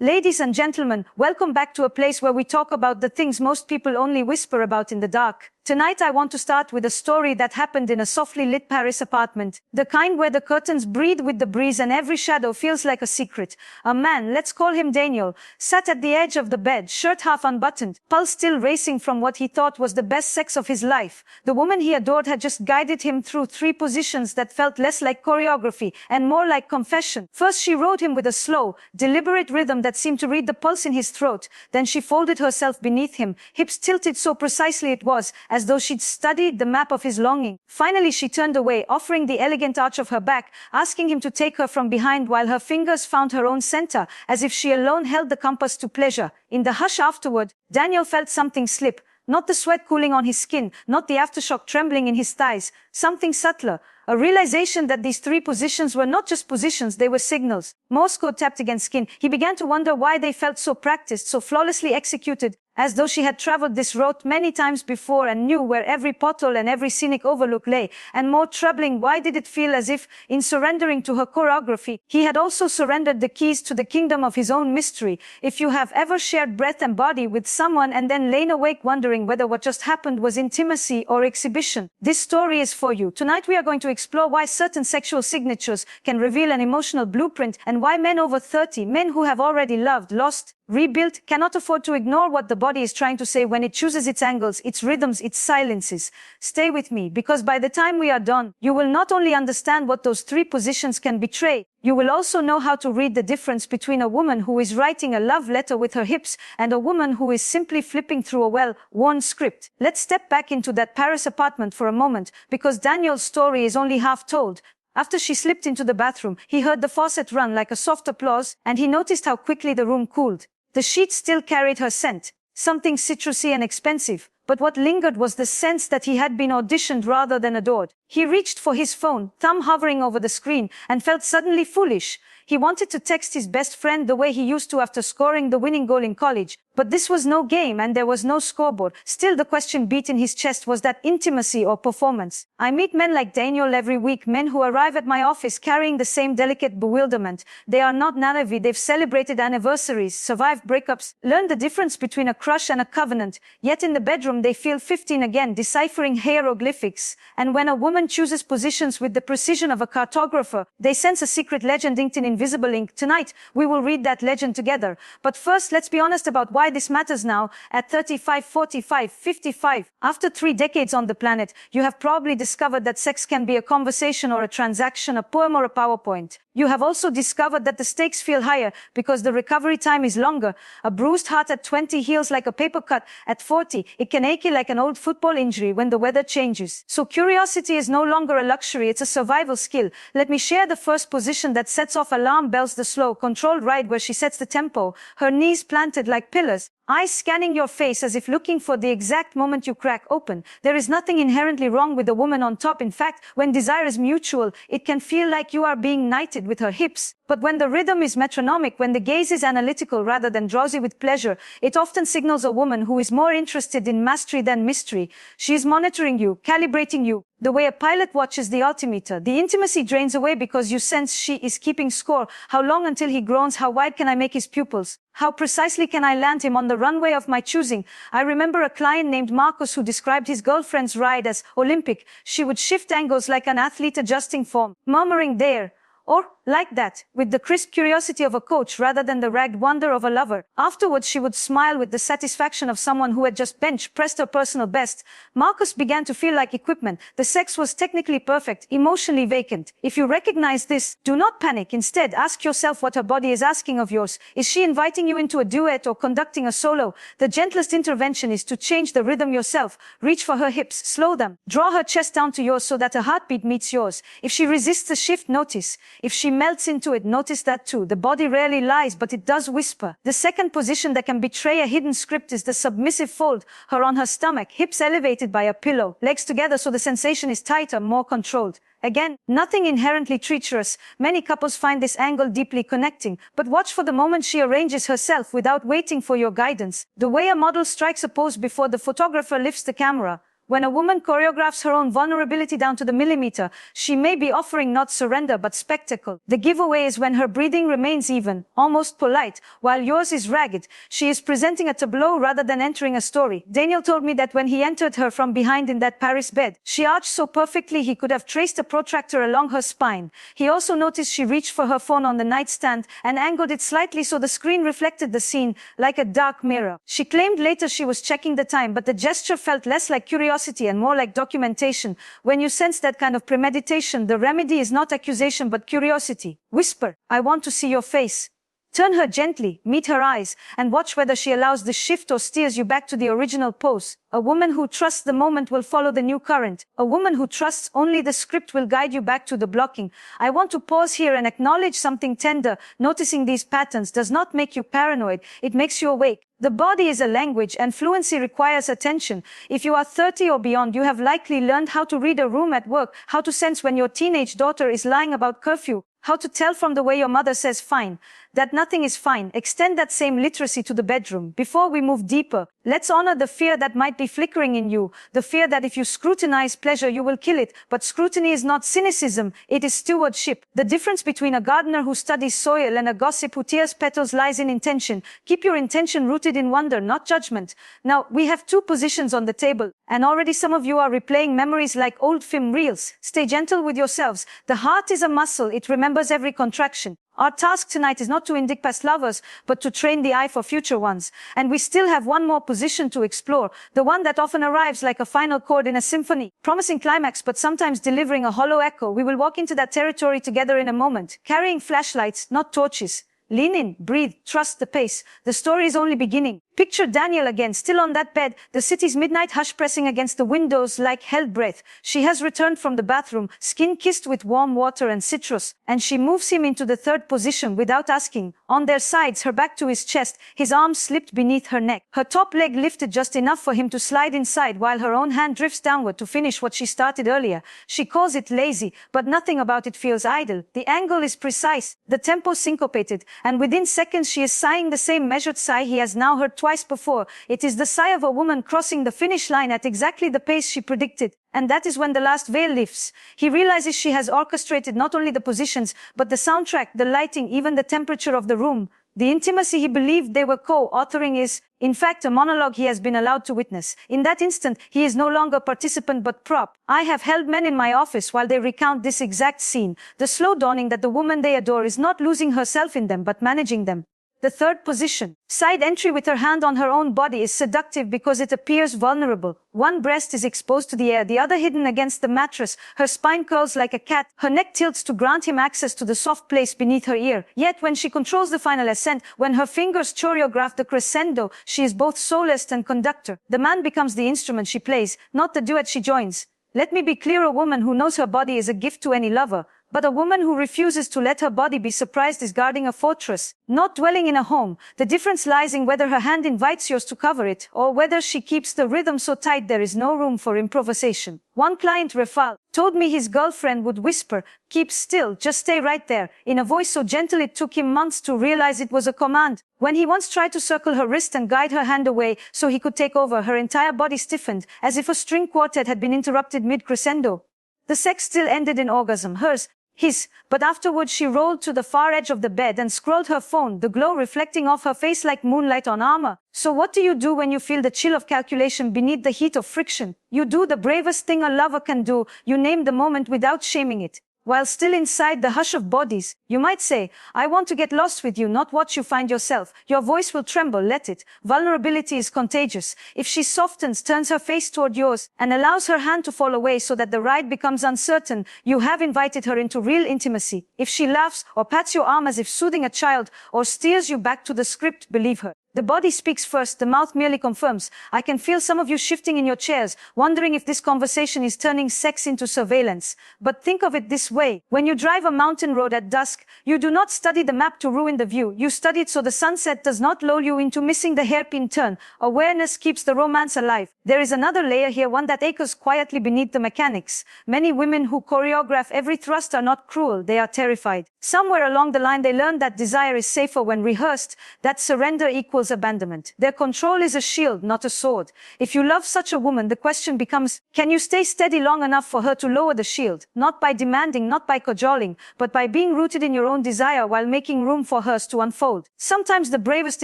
Ladies and gentlemen, welcome back to a place where we talk about the things most people only whisper about in the dark. Tonight I want to start with a story that happened in a softly lit Paris apartment. The kind where the curtains breathe with the breeze and every shadow feels like a secret. A man, let's call him Daniel, sat at the edge of the bed, shirt half unbuttoned, pulse still racing from what he thought was the best sex of his life. The woman he adored had just guided him through 3 positions that felt less like choreography and more like confession. First she rode him with a slow, deliberate rhythm that seemed to read the pulse in his throat. Then she folded herself beneath him, hips tilted so precisely it was as though she'd studied the map of his longing. Finally she turned away, offering the elegant arch of her back, asking him to take her from behind while her fingers found her own center, as if she alone held the compass to pleasure. In the hush afterward, Daniel felt something slip. Not the sweat cooling on his skin, not the aftershock trembling in his thighs, something subtler. A realization that these 3 positions were not just positions, they were signals. Morse code tapped against skin. He began to wonder why they felt so practiced, so flawlessly executed, as though she had traveled this route many times before and knew where every pothole and every scenic overlook lay. And more troubling, why did it feel as if, in surrendering to her choreography, he had also surrendered the keys to the kingdom of his own mystery? If you have ever shared breath and body with someone and then lain awake wondering whether what just happened was intimacy or exhibition, this story is for you. Tonight we are going to explore why certain sexual signatures can reveal an emotional blueprint and why men over 30, men who have already loved, lost, rebuilt, cannot afford to ignore what the body is trying to say when it chooses its angles, its rhythms, its silences. Stay with me, because by the time we are done, you will not only understand what those 3 positions can betray, you will also know how to read the difference between a woman who is writing a love letter with her hips and a woman who is simply flipping through a well-worn script. Let's step back into that Paris apartment for a moment, because Daniel's story is only half told. After she slipped into the bathroom, he heard the faucet run like a soft applause, and he noticed how quickly the room cooled. The sheets still carried her scent, something citrusy and expensive, but what lingered was the sense that he had been auditioned rather than adored. He reached for his phone, thumb hovering over the screen, and felt suddenly foolish. He wanted to text his best friend the way he used to after scoring the winning goal in college. But this was no game and there was no scoreboard. Still the question beat in his chest, was that intimacy or performance? I meet men like Daniel every week, men who arrive at my office carrying the same delicate bewilderment. They are not naive, they've celebrated anniversaries, survived breakups, learned the difference between a crush and a covenant. Yet in the bedroom they feel 15 again, deciphering hieroglyphics. And when a woman chooses positions with the precision of a cartographer, they sense a secret legend inked in invisible ink. Tonight, we will read that legend together. But first, let's be honest about why this matters now, at 35, 45, 55. After 3 decades on the planet, you have probably discovered that sex can be a conversation or a transaction, a poem or a PowerPoint. You have also discovered that the stakes feel higher because the recovery time is longer. A bruised heart at 20 heals like a paper cut. At 40, it can ache like an old football injury when the weather changes. So curiosity is no longer a luxury, it's a survival skill. Let me share the first position that sets off alarm bells, the slow, controlled ride where she sets the tempo, her knees planted like pillars, eyes scanning your face as if looking for the exact moment you crack open. There is nothing inherently wrong with the woman on top. In fact, when desire is mutual, it can feel like you are being knighted with her hips. But when the rhythm is metronomic, when the gaze is analytical rather than drowsy with pleasure, it often signals a woman who is more interested in mastery than mystery. She is monitoring you, calibrating you, the way a pilot watches the altimeter. The intimacy drains away because you sense she is keeping score. How long until he groans? How wide can I make his pupils? How precisely can I land him on the runway of my choosing? I remember a client named Marcus who described his girlfriend's ride as Olympic. She would shift angles like an athlete adjusting form, murmuring there, or like that, with the crisp curiosity of a coach rather than the ragged wonder of a lover. Afterwards, she would smile with the satisfaction of someone who had just bench pressed her personal best. Marcus began to feel like equipment. The sex was technically perfect, emotionally vacant. If you recognize this, do not panic. Instead, ask yourself what her body is asking of yours. Is she inviting you into a duet or conducting a solo? The gentlest intervention is to change the rhythm yourself. Reach for her hips, slow them. Draw her chest down to yours so that her heartbeat meets yours. If she resists the shift, notice. If she melts into it, notice that too. The body rarely lies, but it does whisper. The second position that can betray a hidden script is the submissive fold, her on her stomach, hips elevated by a pillow, legs together so the sensation is tighter, more controlled. Again, nothing inherently treacherous. Many couples find this angle deeply connecting, but watch for the moment she arranges herself without waiting for your guidance. The way a model strikes a pose before the photographer lifts the camera. When a woman choreographs her own vulnerability down to the millimeter, she may be offering not surrender but spectacle. The giveaway is when her breathing remains even, almost polite, while yours is ragged. She is presenting a tableau rather than entering a story. Daniel told me that when he entered her from behind in that Paris bed, she arched so perfectly he could have traced a protractor along her spine. He also noticed she reached for her phone on the nightstand and angled it slightly so the screen reflected the scene like a dark mirror. She claimed later she was checking the time, but the gesture felt less like curiosity and more like documentation. When you sense that kind of premeditation, the remedy is not accusation but curiosity. Whisper, "I want to see your face." Turn her gently, meet her eyes, and watch whether she allows the shift or steers you back to the original pose. A woman who trusts the moment will follow the new current. A woman who trusts only the script will guide you back to the blocking. I want to pause here and acknowledge something tender. Noticing these patterns does not make you paranoid. It makes you awake. The body is a language and fluency requires attention. If you are 30 or beyond, you have likely learned how to read a room at work, how to sense when your teenage daughter is lying about curfew, how to tell from the way your mother says fine, that nothing is fine. Extend that same literacy to the bedroom. Before we move deeper, let's honor the fear that might be flickering in you, the fear that if you scrutinize pleasure, you will kill it. But scrutiny is not cynicism, it is stewardship. The difference between a gardener who studies soil and a gossip who tears petals lies in intention. Keep your intention rooted in wonder, not judgment. Now, we have two positions on the table, and already some of you are replaying memories like old film reels. Stay gentle with yourselves. The heart is a muscle, it remembers every contraction. Our task tonight is not to indict past lovers, but to train the eye for future ones. And we still have one more position to explore, the one that often arrives like a final chord in a symphony, promising climax but sometimes delivering a hollow echo. We will walk into that territory together in a moment, carrying flashlights, not torches. Lean in, breathe, trust the pace. The story is only beginning. Picture Danielle again, still on that bed, the city's midnight hush pressing against the windows like held breath. She has returned from the bathroom, skin kissed with warm water and citrus, and she moves him into the third position without asking. On their sides, her back to his chest, his arms slipped beneath her neck. Her top leg lifted just enough for him to slide inside while her own hand drifts downward to finish what she started earlier. She calls it lazy, but nothing about it feels idle. The angle is precise, the tempo syncopated, and within seconds she is sighing the same measured sigh he has now heard twice before. It is the sigh of a woman crossing the finish line at exactly the pace she predicted. And that is when the last veil lifts. He realizes she has orchestrated not only the positions, but the soundtrack, the lighting, even the temperature of the room. The intimacy he believed they were co-authoring is, in fact, a monologue he has been allowed to witness. In that instant, he is no longer participant but prop. I have held men in my office while they recount this exact scene, the slow dawning that the woman they adore is not losing herself in them but managing them. The third position, side entry with her hand on her own body, is seductive because it appears vulnerable. One breast is exposed to the air, the other hidden against the mattress. Her spine curls like a cat. Her neck tilts to grant him access to the soft place beneath her ear. Yet when she controls the final ascent, when her fingers choreograph the crescendo, she is both soloist and conductor. The man becomes the instrument she plays, not the duet she joins. Let me be clear, a woman who knows her body is a gift to any lover. But a woman who refuses to let her body be surprised is guarding a fortress, not dwelling in a home. The difference lies in whether her hand invites yours to cover it, or whether she keeps the rhythm so tight there is no room for improvisation. One client, Rafal, told me his girlfriend would whisper, "Keep still, just stay right there," in a voice so gentle it took him months to realize it was a command. When he once tried to circle her wrist and guide her hand away so he could take over, her entire body stiffened, as if a string quartet had been interrupted mid-crescendo. The sex still ended in orgasm, hers, his, but afterwards she rolled to the far edge of the bed and scrolled her phone, the glow reflecting off her face like moonlight on armor. So what do you do when you feel the chill of calculation beneath the heat of friction? You do the bravest thing a lover can do, you name the moment without shaming it. While still inside the hush of bodies, you might say, "I want to get lost with you, not watch you find yourself." Your voice will tremble, let it. Vulnerability is contagious. If she softens, turns her face toward yours, and allows her hand to fall away so that the ride becomes uncertain, you have invited her into real intimacy. If she laughs, or pats your arm as if soothing a child, or steers you back to the script, believe her. The body speaks first, the mouth merely confirms. I can feel some of you shifting in your chairs, wondering if this conversation is turning sex into surveillance. But think of it this way. When you drive a mountain road at dusk, you do not study the map to ruin the view. You study it so the sunset does not lull you into missing the hairpin turn. Awareness keeps the romance alive. There is another layer here, one that echoes quietly beneath the mechanics. Many women who choreograph every thrust are not cruel, they are terrified. Somewhere along the line they learned that desire is safer when rehearsed, that surrender equals equals abandonment. Their control is a shield, not a sword. If you love such a woman, the question becomes, can you stay steady long enough for her to lower the shield? Not by demanding, not by cajoling, but by being rooted in your own desire while making room for hers to unfold. Sometimes the bravest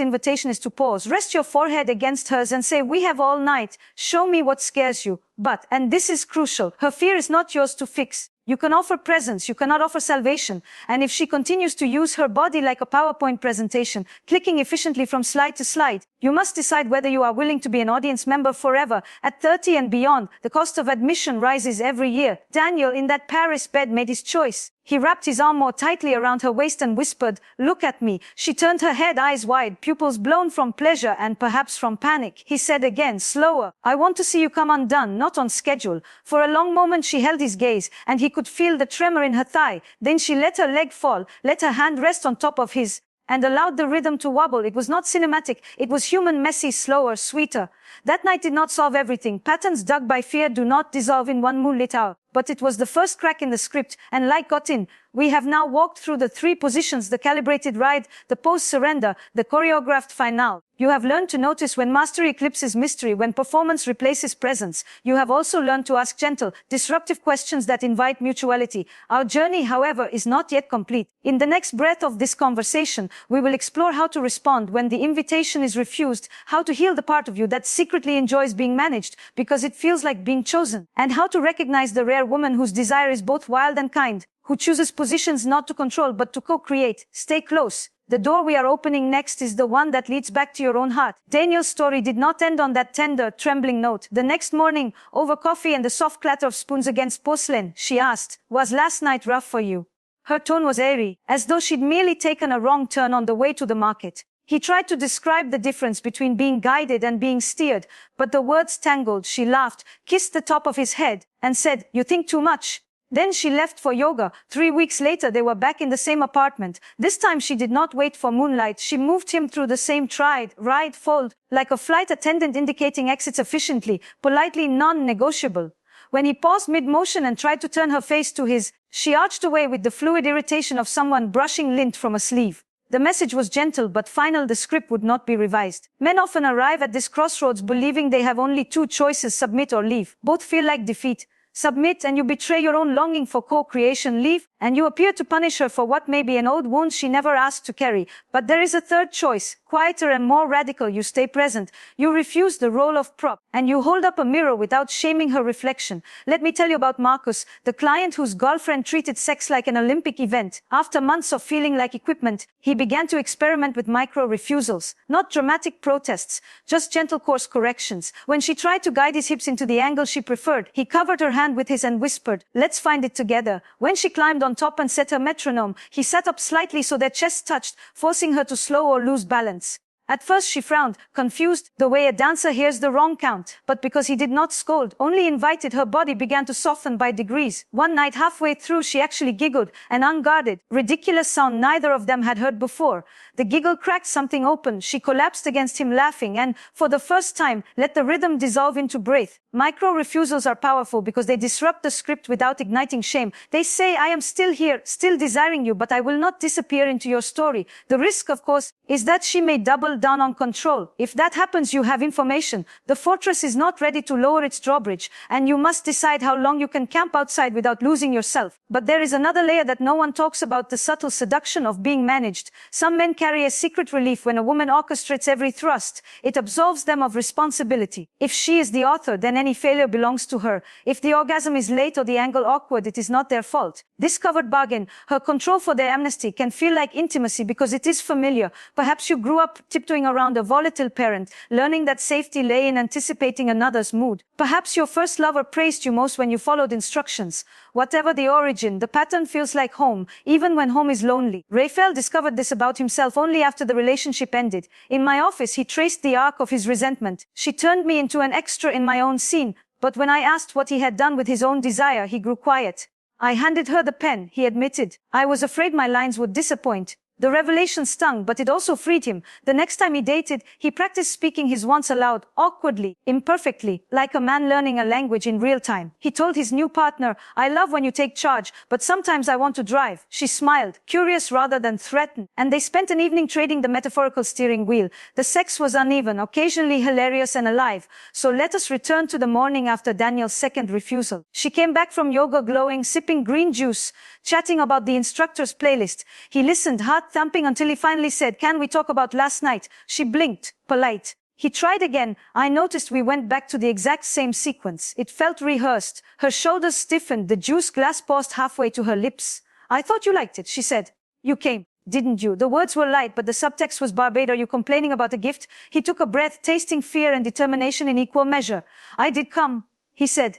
invitation is to pause, rest your forehead against hers and say, we have all night, show me what scares you. But, and this is crucial, her fear is not yours to fix. You can offer presence, you cannot offer salvation. And if she continues to use her body like a PowerPoint presentation, clicking efficiently from slide to slide, you must decide whether you are willing to be an audience member forever. At 30 and beyond, the cost of admission rises every year. Daniel, in that Paris bed, made his choice. He wrapped his arm more tightly around her waist and whispered, look at me. She turned her head, eyes wide, pupils blown from pleasure and perhaps from panic. He said again, slower, I want to see you come undone, not on schedule. For a long moment she held his gaze, and he could feel the tremor in her thigh. Then she let her leg fall, let her hand rest on top of his, and allowed the rhythm to wobble. It was not cinematic. It was human, messy, slower, sweeter. That night did not solve everything. Patterns dug by fear do not dissolve in one moonlit hour. But it was the first crack in the script, and light got in. We have now walked through the 3 positions: the calibrated ride, the post-surrender, the choreographed finale. You have learned to notice when mastery eclipses mystery, when performance replaces presence. You have also learned to ask gentle, disruptive questions that invite mutuality. Our journey, however, is not yet complete. In the next breath of this conversation, we will explore how to respond when the invitation is refused, how to heal the part of you that secretly enjoys being managed because it feels like being chosen, and how to recognize the rare woman whose desire is both wild and kind, who chooses positions not to control but to co-create. Stay close. The door we are opening next is the one that leads back to your own heart. Daniel's story did not end on that tender, trembling note. The next morning, over coffee and the soft clatter of spoons against porcelain, she asked, was last night rough for you? Her tone was airy, as though she'd merely taken a wrong turn on the way to the market. He tried to describe the difference between being guided and being steered, but the words tangled. She laughed, kissed the top of his head, and said, you think too much. Then she left for yoga. 3 weeks later, they were back in the same apartment. This time she did not wait for moonlight. She moved him through the same tried, ride, fold, like a flight attendant indicating exits efficiently, politely non-negotiable. When he paused mid-motion and tried to turn her face to his, she arched away with the fluid irritation of someone brushing lint from a sleeve. The message was gentle but final. The script would not be revised. Men often arrive at this crossroads believing they have only 2 choices, submit or leave. Both feel like defeat. Submit and you betray your own longing for co-creation. Leave and you appear to punish her for what may be an old wound she never asked to carry. But there is a third choice, quieter and more radical. You stay present. You refuse the role of prop, and you hold up a mirror without shaming her reflection. Let me tell you about Marcus, the client whose girlfriend treated sex like an Olympic event. After months of feeling like equipment, he began to experiment with micro-refusals. Not dramatic protests, just gentle course corrections. When she tried to guide his hips into the angle she preferred, he covered her hand with his and whispered, let's find it together. When she climbed on top and set her metronome, he sat up slightly so their chests touched, forcing her to slow or lose balance. At first she frowned, confused, the way a dancer hears the wrong count. But because he did not scold, only invited, her body began to soften by degrees. One night halfway through she actually giggled, an unguarded, ridiculous sound neither of them had heard before. The giggle cracked something open. She collapsed against him laughing and, for the first time, let the rhythm dissolve into breath. Micro-refusals are powerful because they disrupt the script without igniting shame. They say, I am still here, still desiring you, but I will not disappear into your story. The risk, of course, is that she may double down on control. If that happens, you have information. The fortress is not ready to lower its drawbridge, and you must decide how long you can camp outside without losing yourself. But there is another layer that no one talks about, the subtle seduction of being managed. Some men carry a secret relief when a woman orchestrates every thrust. It absolves them of responsibility. If she is the author, then any failure belongs to her. If the orgasm is late or the angle awkward, it is not their fault. This covered bargain, her control for their amnesty, can feel like intimacy because it is familiar. Perhaps you grew up tiptoeing around a volatile parent, learning that safety lay in anticipating another's mood. Perhaps your first lover praised you most when you followed instructions. Whatever the origin, the pattern feels like home, even when home is lonely. Raphael discovered this about himself only after the relationship ended. In my office, he traced the arc of his resentment. She turned me into an extra in my own scene, but when I asked what he had done with his own desire, he grew quiet. I handed her the pen, he admitted. I was afraid my lines would disappoint. The revelation stung, but it also freed him. The next time he dated, he practiced speaking his wants aloud, awkwardly, imperfectly, like a man learning a language in real time. He told his new partner, "I love when you take charge, but sometimes I want to drive." She smiled, curious rather than threatened, and they spent an evening trading the metaphorical steering wheel. The sex was uneven, occasionally hilarious and alive. So let us return to the morning after Daniel's second refusal. She came back from yoga glowing, sipping green juice, chatting about the instructor's playlist. He listened, heart thumping, until he finally said, "Can we talk about last night?" She blinked, polite. He tried again. "I noticed we went back to the exact same sequence. It felt rehearsed." Her shoulders stiffened, the juice glass paused halfway to her lips. "I thought you liked it," she said. "You came, didn't you?" The words were light, but the subtext was barbed. "Are you complaining about a gift?" He took a breath, tasting fear and determination in equal measure. "I did come," he said.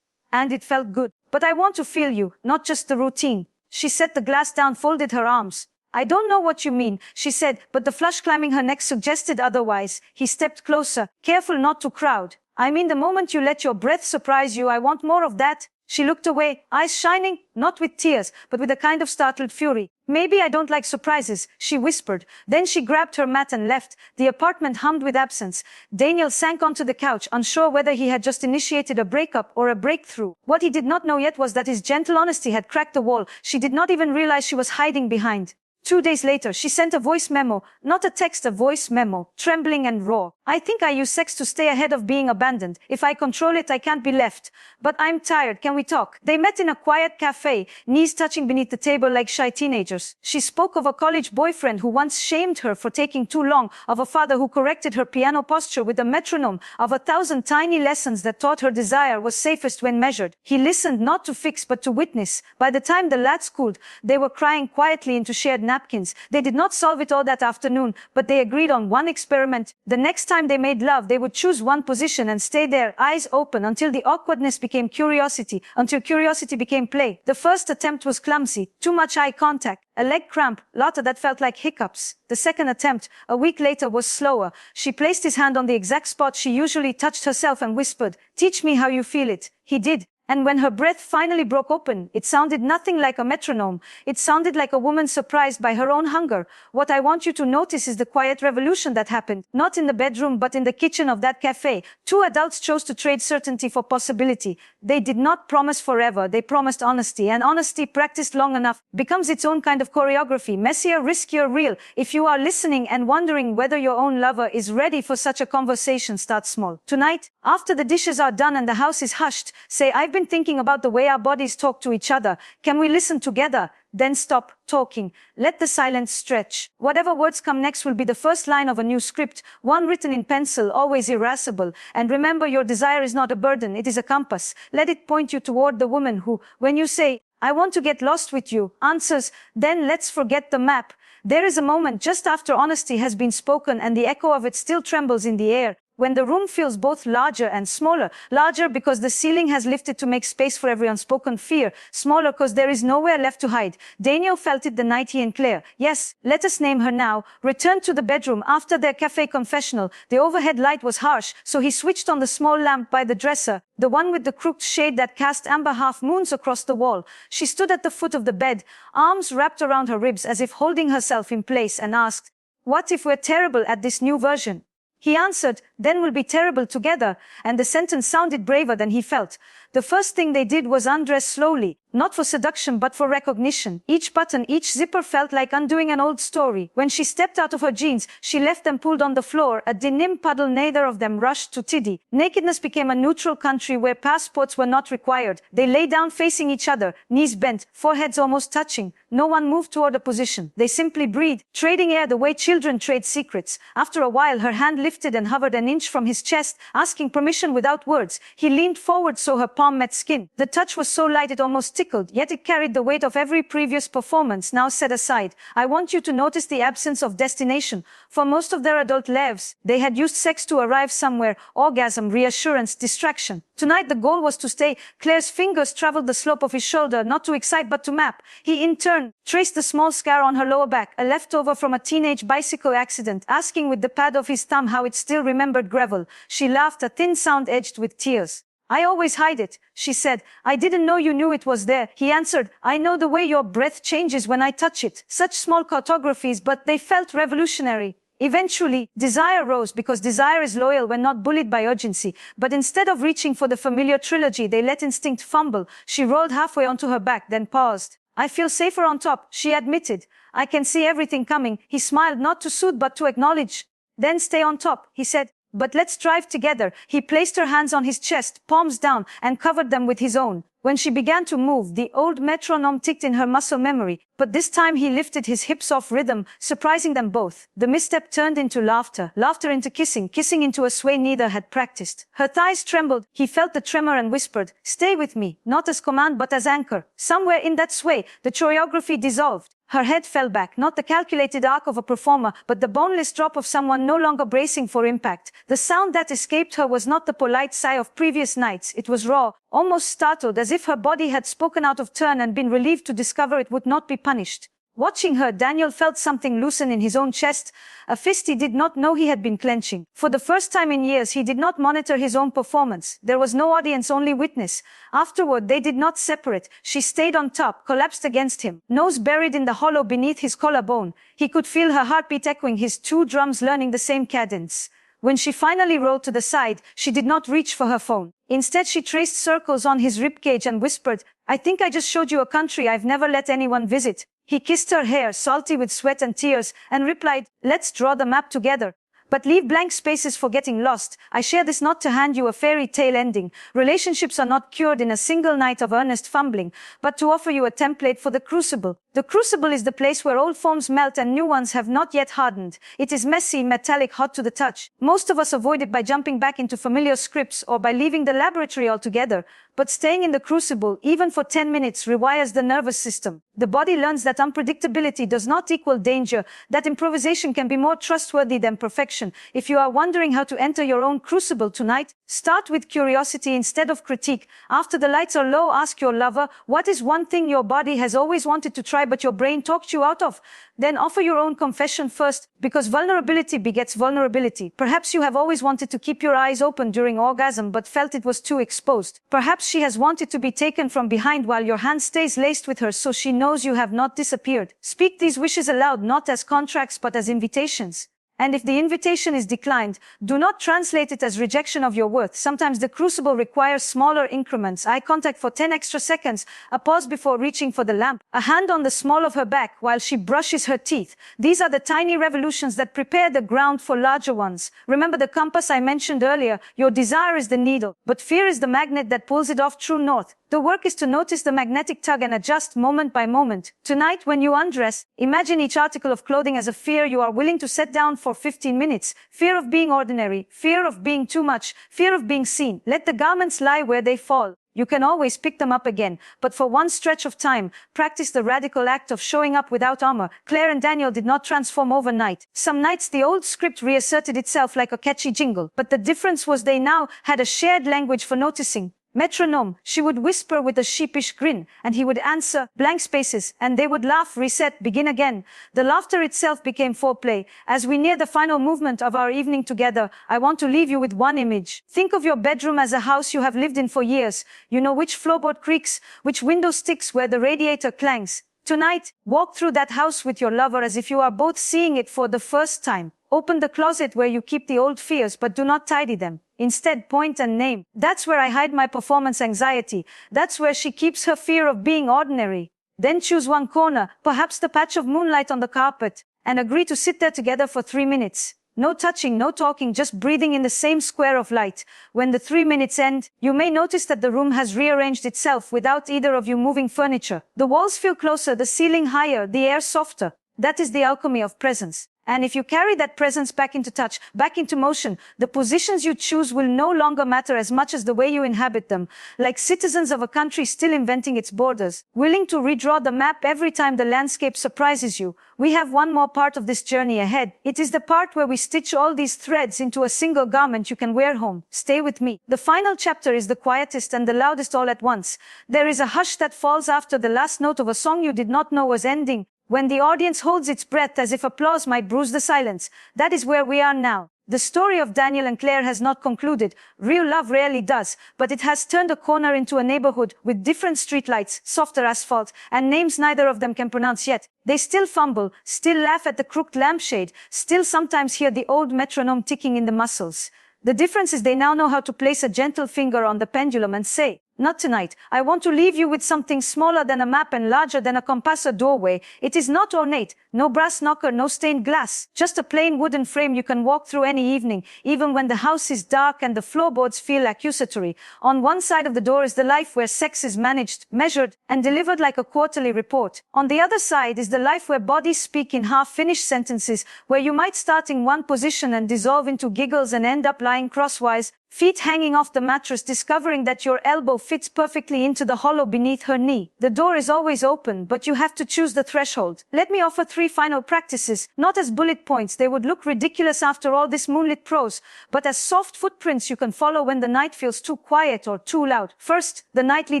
"And it felt good. But I want to feel you, not just the routine." She set the glass down, folded her arms. "I don't know what you mean," she said, but the flush climbing her neck suggested otherwise. He stepped closer, careful not to crowd. "I mean the moment you let your breath surprise you. I want more of that." She looked away, eyes shining, not with tears, but with a kind of startled fury. "Maybe I don't like surprises," she whispered. Then she grabbed her mat and left. The apartment hummed with absence. Daniel sank onto the couch, unsure whether he had just initiated a breakup or a breakthrough. What he did not know yet was that his gentle honesty had cracked the wall she did not even realize she was hiding behind. 2 days later, she sent a voice memo, not a text, a voice memo, trembling and raw. "I think I use sex to stay ahead of being abandoned. If I control it, I can't be left. But I'm tired. Can we talk?" They met in a quiet cafe, knees touching beneath the table like shy teenagers. She spoke of a college boyfriend who once shamed her for taking too long, of a father who corrected her piano posture with a metronome, of 1,000 tiny lessons that taught her desire was safest when measured. He listened, not to fix but to witness. By the time the lads cooled, they were crying quietly into shared napkins. They did not solve it all that afternoon, but they agreed on one experiment. The next time they made love, they would choose one position and stay there, eyes open, until the awkwardness became curiosity, until curiosity became play. The first attempt was clumsy, too much eye contact, a leg cramp, laughter that felt like hiccups. The second attempt, a week later, was slower. She placed his hand on the exact spot she usually touched herself and whispered, "Teach me how you feel it." He did. And when her breath finally broke open, it sounded nothing like a metronome. It sounded like a woman surprised by her own hunger. What I want you to notice is the quiet revolution that happened, not in the bedroom but in the kitchen of that cafe. 2 adults chose to trade certainty for possibility. They did not promise forever, they promised honesty, and honesty practiced long enough becomes its own kind of choreography, messier, riskier, real. If you are listening and wondering whether your own lover is ready for such a conversation, start small. Tonight, after the dishes are done and the house is hushed, say, "I've been thinking about the way our bodies talk to each other. Can we listen together?" Then stop talking. Let the silence stretch. Whatever words come next will be the first line of a new script, one written in pencil, always irascible. And remember, your desire is not a burden, it is a compass. Let it point you toward the woman who, when you say, "I want to get lost with you," answers, "Then let's forget the map." There is a moment just after honesty has been spoken and the echo of it still trembles in the air, when the room feels both larger and smaller. Larger because the ceiling has lifted to make space for every unspoken fear. Smaller because there is nowhere left to hide. Daniel felt it the night he and Claire, yes, let us name her now, returned to the bedroom after their Café Confessional. The overhead light was harsh, so he switched on the small lamp by the dresser, the one with the crooked shade that cast amber half moons across the wall. She stood at the foot of the bed, arms wrapped around her ribs as if holding herself in place, and asked, "What if we're terrible at this new version?" He answered, "Then we'll be terrible together," and the sentence sounded braver than he felt. The first thing they did was undress slowly, not for seduction but for recognition. Each button, each zipper felt like undoing an old story. When she stepped out of her jeans, she left them pulled on the floor, a denim puddle. Neither of them rushed to tidy. Nakedness became a neutral country where passports were not required. They lay down facing each other, knees bent, foreheads almost touching. No one moved toward a position. They simply breathed, trading air the way children trade secrets. After a while, her hand lifted and hovered an inch from his chest, asking permission without words. He leaned forward so her palm met skin. The touch was so light it almost tickled, yet it carried the weight of every previous performance now set aside. I want you to notice the absence of destination. For most of their adult lives, they had used sex to arrive somewhere, orgasm, reassurance, distraction. Tonight the goal was to stay. Claire's fingers traveled the slope of his shoulder, not to excite but to map. He in turn traced the small scar on her lower back, a leftover from a teenage bicycle accident, asking with the pad of his thumb how it still remembered gravel. She laughed, a thin sound edged with tears. I always hide it, she said. I didn't know you knew it was there. He answered, I know the way your breath changes when I touch it. Such small choreographies, but they felt revolutionary. Eventually, desire rose because desire is loyal when not bullied by urgency. But instead of reaching for the familiar trilogy, they let instinct fumble. She rolled halfway onto her back, then paused. I feel safer on top, she admitted. I can see everything coming. He smiled, not to soothe but to acknowledge. Then stay on top, he said. But let's drive together. He placed her hands on his chest, palms down, and covered them with his own. When she began to move, the old metronome ticked in her muscle memory, but this time he lifted his hips off rhythm, surprising them both. The misstep turned into laughter, laughter into kissing, kissing into a sway neither had practiced. Her thighs trembled. He felt the tremor and whispered, stay with me, not as command but as anchor. Somewhere in that sway, the choreography dissolved. Her head fell back, not the calculated arc of a performer, but the boneless drop of someone no longer bracing for impact. The sound that escaped her was not the polite sigh of previous nights. It was raw, almost startled, as if her body had spoken out of turn and been relieved to discover it would not be punished. Watching her, Daniel felt something loosen in his own chest, a fist he did not know he had been clenching. For the first time in years, he did not monitor his own performance. There was no audience, only witness. Afterward, they did not separate. She stayed on top, collapsed against him, nose buried in the hollow beneath his collarbone. He could feel her heartbeat echoing, his two drums learning the same cadence. When she finally rolled to the side, she did not reach for her phone. Instead, she traced circles on his ribcage and whispered, I think I just showed you a country I've never let anyone visit. He kissed her hair, salty with sweat and tears, and replied, let's draw the map together. But leave blank spaces for getting lost. I share this not to hand you a fairy tale ending. Relationships are not cured in a single night of earnest fumbling, but to offer you a template for the crucible. The crucible is the place where old forms melt and new ones have not yet hardened. It is messy, metallic, hot to the touch. Most of us avoid it by jumping back into familiar scripts or by leaving the laboratory altogether. But staying in the crucible, even for 10 minutes, rewires the nervous system. The body learns that unpredictability does not equal danger, that improvisation can be more trustworthy than perfection. If you are wondering how to enter your own crucible tonight, start with curiosity instead of critique. After the lights are low, ask your lover, what is one thing your body has always wanted to try but your brain talked you out of? Then offer your own confession first, because vulnerability begets vulnerability. Perhaps you have always wanted to keep your eyes open during orgasm but felt it was too exposed. Perhaps she has wanted to be taken from behind while your hand stays laced with hers so she knows you have not disappeared. Speak these wishes aloud, not as contracts but as invitations. And if the invitation is declined, do not translate it as rejection of your worth. Sometimes the crucible requires smaller increments, eye contact for 10 extra seconds, a pause before reaching for the lamp, a hand on the small of her back while she brushes her teeth. These are the tiny revolutions that prepare the ground for larger ones. Remember the compass I mentioned earlier. Your desire is the needle, but fear is the magnet that pulls it off true north. The work is to notice the magnetic tug and adjust moment by moment. Tonight, when you undress, imagine each article of clothing as a fear you are willing to set down for 15 minutes. Fear of being ordinary, fear of being too much, fear of being seen. Let the garments lie where they fall. You can always pick them up again, but for one stretch of time, practice the radical act of showing up without armor. Claire and Daniel did not transform overnight. Some nights the old script reasserted itself like a catchy jingle, but the difference was they now had a shared language for noticing. Metronome, she would whisper with a sheepish grin, and he would answer, blank spaces, and they would laugh, reset, begin again. The laughter itself became foreplay. As we near the final movement of our evening together, I want to leave you with one image. Think of your bedroom as a house you have lived in for years. You know which floorboard creaks, which window sticks, where the radiator clangs. Tonight, walk through that house with your lover as if you are both seeing it for the first time. Open the closet where you keep the old fears, but do not tidy them. Instead, point and name. That's where I hide my performance anxiety. That's where she keeps her fear of being ordinary. Then choose one corner, perhaps the patch of moonlight on the carpet, and agree to sit there together for 3 minutes. No touching, no talking, just breathing in the same square of light. When the 3 minutes end, you may notice that the room has rearranged itself without either of you moving furniture. The walls feel closer, the ceiling higher, the air softer. That is the alchemy of presence. And if you carry that presence back into touch, back into motion, the positions you choose will no longer matter as much as the way you inhabit them. Like citizens of a country still inventing its borders, willing to redraw the map every time the landscape surprises you. We have one more part of this journey ahead. It is the part where we stitch all these threads into a single garment you can wear home. Stay with me. The final chapter is the quietest and the loudest all at once. There is a hush that falls after the last note of a song you did not know was ending. When the audience holds its breath as if applause might bruise the silence, that is where we are now. The story of Daniel and Claire has not concluded. Real love rarely does, but it has turned a corner into a neighborhood with different streetlights, softer asphalt, and names neither of them can pronounce yet. They still fumble, still laugh at the crooked lampshade, still sometimes hear the old metronome ticking in the muscles. The difference is they now know how to place a gentle finger on the pendulum and say, "Not tonight. I want to leave you with something smaller than a map and larger than a compass or doorway. It is not ornate, no brass knocker, no stained glass, just a plain wooden frame you can walk through any evening, even when the house is dark and the floorboards feel accusatory. On one side of the door is the life where sex is managed, measured, and delivered like a quarterly report. On the other side is the life where bodies speak in half-finished sentences, where you might start in one position and dissolve into giggles and end up lying crosswise, feet hanging off the mattress, discovering that your elbow fits perfectly into the hollow beneath her knee. The door is always open, but you have to choose the threshold. Let me offer 3 final practices, not as bullet points, they would look ridiculous after all this moonlit prose, but as soft footprints you can follow when the night feels too quiet or too loud. First, the nightly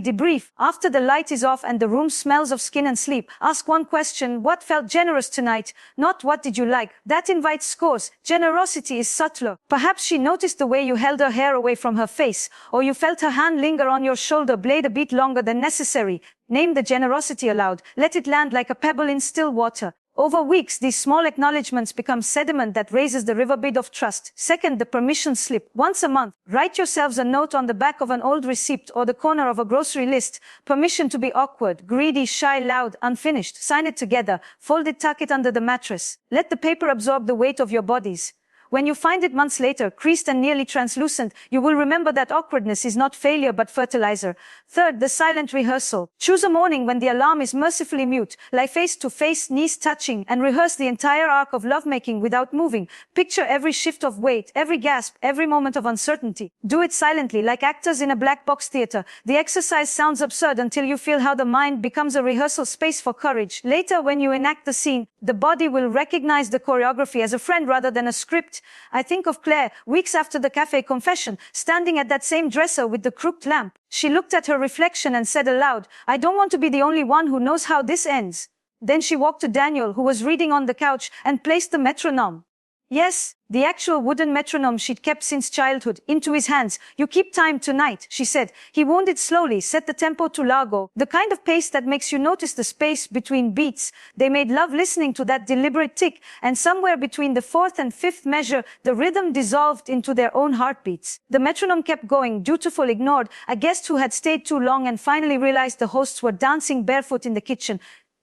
debrief. After the light is off and the room smells of skin and sleep, ask one question: what felt generous tonight? Not what did you like? That invites scores. Generosity is subtler. Perhaps she noticed the way you held her hair away from her face, or you felt her hand linger on your shoulder blade a bit longer than necessary. Name the generosity aloud. Let it land like a pebble in still water. Over weeks, these small acknowledgements become sediment that raises the riverbed of trust. Second, the permission slip. Once a month, write yourselves a note on the back of an old receipt or the corner of a grocery list. Permission to be awkward, greedy, shy, loud, unfinished. Sign it together. Fold it, tuck it under the mattress. Let the paper absorb the weight of your bodies. When you find it months later, creased and nearly translucent, you will remember that awkwardness is not failure but fertilizer. Third, the silent rehearsal. Choose a morning when the alarm is mercifully mute. Lie face to face, knees touching, and rehearse the entire arc of lovemaking without moving. Picture every shift of weight, every gasp, every moment of uncertainty. Do it silently, like actors in a black box theater. The exercise sounds absurd until you feel how the mind becomes a rehearsal space for courage. Later, when you enact the scene, the body will recognize the choreography as a friend rather than a script. I think of Claire, weeks after the Café Confession, standing at that same dresser with the crooked lamp. She looked at her reflection and said aloud, "I don't want to be the only one who knows how this ends." Then she walked to Daniel, who was reading on the couch, and placed the metronome. Yes, the actual wooden metronome she'd kept since childhood, into his hands. "You keep time tonight," she said. He wound it slowly, set the tempo to largo, the kind of pace that makes you notice the space between beats. They made love listening to that deliberate tick, and somewhere between the 4th and 5th measure, the rhythm dissolved into their own heartbeats. The metronome kept going, dutiful, ignored, a guest who had stayed too long and finally realized the hosts were dancing barefoot in the kitchen.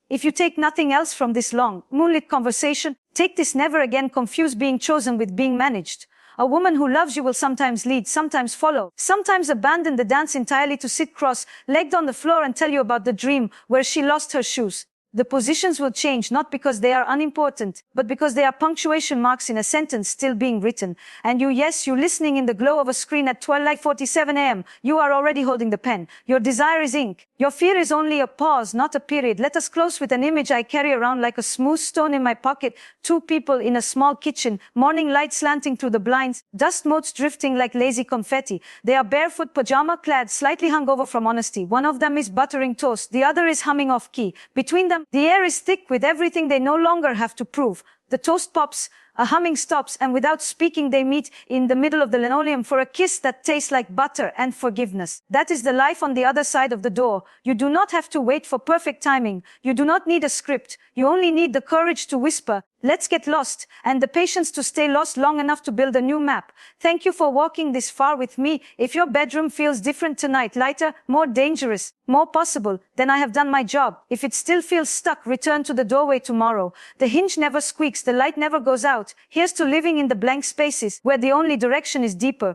If you take nothing else from this long, moonlit conversation, take this: never again confuse being chosen with being managed. A woman who loves you will sometimes lead, sometimes follow, sometimes abandon the dance entirely to sit cross-legged on the floor and tell you about the dream where she lost her shoes. The positions will change not because they are unimportant, but because they are punctuation marks in a sentence still being written. And you, yes, you listening in the glow of a screen at 12:47 a.m., you are already holding the pen. Your desire is ink. Your fear is only a pause, not a period. Let us close with an image I carry around like a smooth stone in my pocket. 2 people in a small kitchen, morning light slanting through the blinds, dust motes drifting like lazy confetti. They are barefoot, pajama-clad, slightly hungover from honesty. One of them is buttering toast, the other is humming off key. Between them, the air is thick with everything they no longer have to prove. The toast pops, a humming stops, and without speaking they meet in the middle of the linoleum for a kiss that tastes like butter and forgiveness. That is the life on the other side of the door. You do not have to wait for perfect timing. You do not need a script. You only need the courage to whisper, "Let's get lost," and the patience to stay lost long enough to build a new map. Thank you for walking this far with me. If your bedroom feels different tonight, lighter, more dangerous, more possible, then I have done my job. If it still feels stuck, return to the doorway tomorrow. The hinge never squeaks, the light never goes out. Here's to living in the blank spaces where the only direction is deeper.